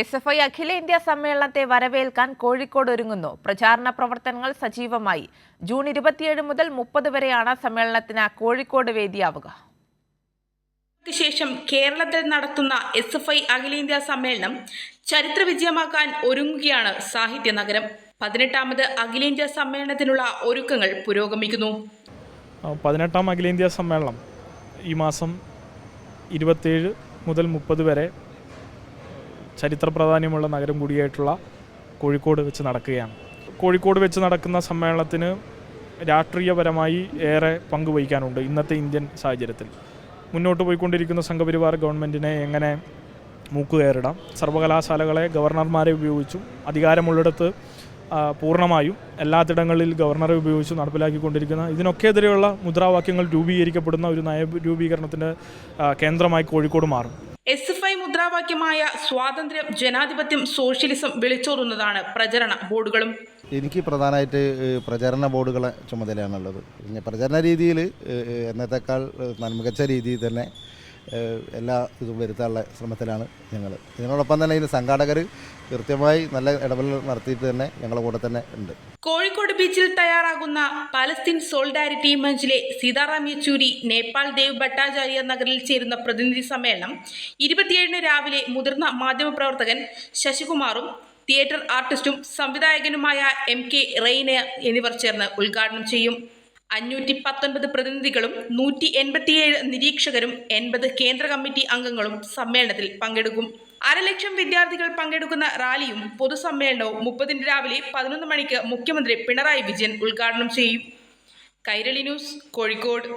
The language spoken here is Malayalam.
SFI അഖിലേന്ത്യാ സമ്മേളനത്തെ വരവേൽക്കാൻ കോഴിക്കോട് ഒരുങ്ങുന്നു. പ്രചാരണ പ്രവർത്തനങ്ങൾ സജീവമായി. ജൂൺ 27 മുതൽ 30 വരെയാണ് സമ്മേളനത്തിന് കോഴിക്കോട് വേദിയാവുക. ശേഷം കേരളത്തിൽ നടത്തുന്ന SFI അഖിലേന്ത്യാ സമ്മേളനം ചരിത്ര വിജയമാക്കാൻ ഒരുങ്ങുകയാണ് സാഹിത്യ നഗരം. 18ാമത് അഖിലേന്ത്യാ സമ്മേളനത്തിനുള്ള ഒരുക്കങ്ങൾ പുരോഗമിക്കുന്നു. 18ാം അഖിലേന്ത്യാ സമ്മേളനം ഈ മാസം 27 മുതൽ 30 വരെ ചരിത്ര പ്രാധാന്യമുള്ള നഗരം കൂടിയായിട്ടുള്ള കോഴിക്കോട് വെച്ച് നടക്കുകയാണ്. കോഴിക്കോട് വെച്ച് നടക്കുന്ന സമ്മേളനത്തിന് രാഷ്ട്രീയപരമായി ഏറെ പങ്കുവഹിക്കാനുണ്ട്. ഇന്നത്തെ ഇന്ത്യൻ സാഹചര്യത്തിൽ മുന്നോട്ട് പോയിക്കൊണ്ടിരിക്കുന്ന സംഘപരിവാർ ഗവൺമെൻറ്റിനെ എങ്ങനെ മൂക്കുകയറിടാം, സർവകലാശാലകളെ ഗവർണർമാരെ ഉപയോഗിച്ചും അധികാരമുള്ളിടത്ത് പൂർണ്ണമായും എല്ലാത്തിടങ്ങളിൽ ഗവർണറെ ഉപയോഗിച്ച് നടപ്പിലാക്കിക്കൊണ്ടിരിക്കുന്ന ഇതിനൊക്കെ എതിരെയുള്ള മുദ്രാവാക്യങ്ങൾ രൂപീകരിക്കപ്പെടുന്ന ഒരു നയരൂപീകരണത്തിൻ്റെ കേന്ദ്രമായി കോഴിക്കോട് മാറും. SFI മുദ്രാവാക്യമായ സ്വാതന്ത്ര്യം, ജനാധിപത്യം, സോഷ്യലിസം വിളിച്ചോതുന്നതാണ് പ്രചരണ ബോർഡുകളും. എനിക്ക് പ്രധാനമായിട്ട് പ്രചരണ ബോർഡുകളെ ചുമതലയാണുള്ളത്. പിന്നെ പ്രചരണ രീതിയിൽ എന്നത്തേക്കാൾ മികച്ച രീതിയിൽ തന്നെ എല്ലാ ഇതും വരുത്താനുള്ള ശ്രമത്തിലാണ് ഞങ്ങൾ. ഇതിനോടൊപ്പം തന്നെ ഇതിന് സംഘാടകർ കൃത്യമായി നല്ല ഇടപെടൽ നടത്തിയിട്ട് തന്നെ ഞങ്ങളുടെ കൂടെ തന്നെ ഉണ്ട്. കോഴിക്കോട് ബീച്ചിൽ തയ്യാറാകുന്ന പലസ്തീൻ സോളിഡാരിറ്റി മഞ്ചിലെ സീതാറാം യെച്ചൂരി, നേപ്പാൾ ദേവ് ഭട്ടാചാര്യ നഗറിൽ ചേരുന്ന പ്രതിനിധി സമ്മേളനം 27 രാവിലെ മുതിർന്ന മാധ്യമപ്രവർത്തകൻ ശശികുമാറും തിയേറ്റർ ആർട്ടിസ്റ്റും സംവിധായകനുമായ MK റെയ്ന എന്നിവർ ചേർന്ന് ഉദ്ഘാടനം ചെയ്യും. 519 പ്രതിനിധികളും 187 നിരീക്ഷകരും 80 കേന്ദ്ര കമ്മിറ്റി അംഗങ്ങളും സമ്മേളനത്തിൽ പങ്കെടുക്കും. 1.5 ലക്ഷം വിദ്യാർത്ഥികൾ പങ്കെടുക്കുന്ന റാലിയും പൊതുസമ്മേളനവും 30 രാവിലെ 11 മണിക്ക് മുഖ്യമന്ത്രി പിണറായി വിജയൻ ഉദ്ഘാടനം ചെയ്യും. കൈരളി ന്യൂസ്, കോഴിക്കോട്.